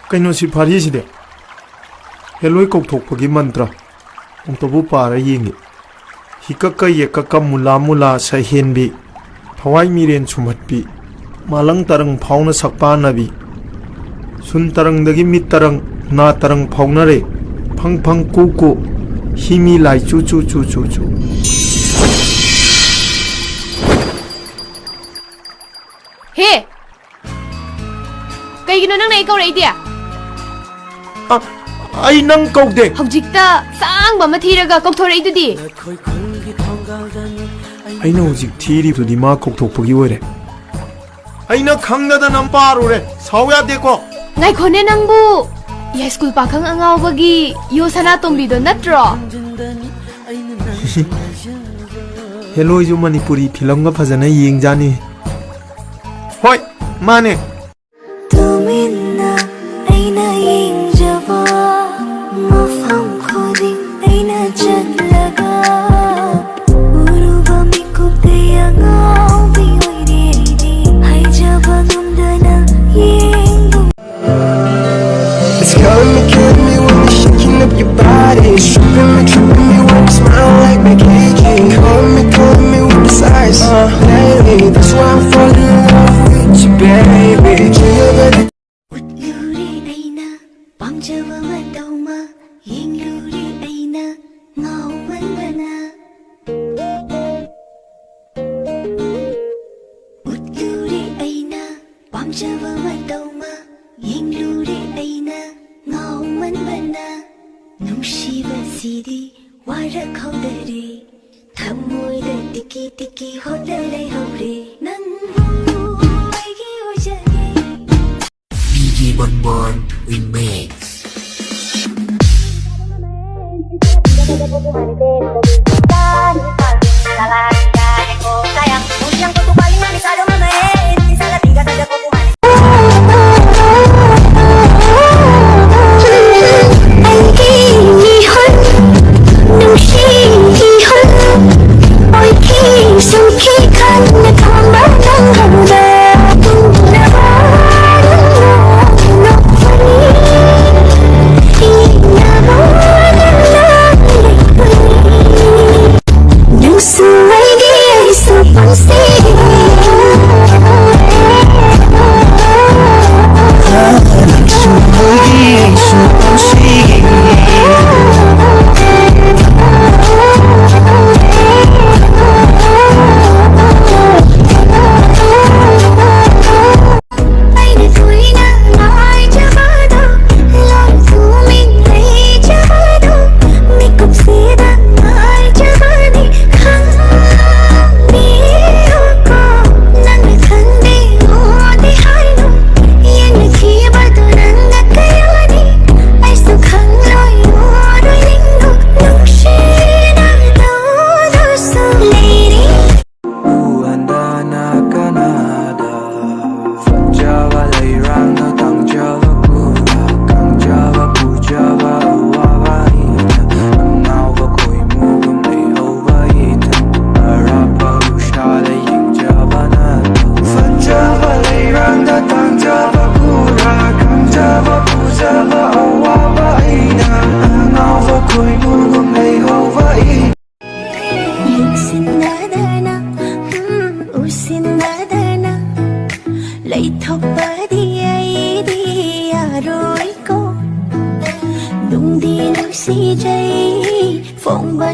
Kaino si phari si de heloi kok thok pagi mantra ong to bu para yingi hikaka ye kaka mula mula sa henbi thawai miren chumat bi malang tarang phauna sakpa nabi sun tarang dagi mit tarang na tarang phauna re phang phang ku ku himi lai chu chu chu chu chu he kay gino nang naikaw ra idia ai nang kau de hojikta sang ba mathiraga kokthore idudi ai no hojik thiri tu di ma kok thok pagi ore ai na khangna da nam paru re sauya de ko ngai khone nangbu ya school pakhang angau bagi yo sana tombi do natro hello ju manipuri film ga phajana yeng jani hoi mane tumina aina yeng jaba mafam khoding aina jatlaga uruba mikuk de angau bi oire di hai jaba gumdana yeng It's killing me when you're shaking up your body. Tripping me when you smile like vacation. Calling me with the sighs. Lately, that's why I'm falling in love with you, baby. Luri aina pamjava matauma yeng luri aina ngau mandana Luri aina pamjava matauma yeng luri aina ngau mandana nungsiba sidi wara khaudare thamoida tiki tiki hodare haure nanbu aigi ojage DJ Bonbon Remix. lấy thóc bờ đi ai đi à rồi cô đung đi nước xì dây phong ba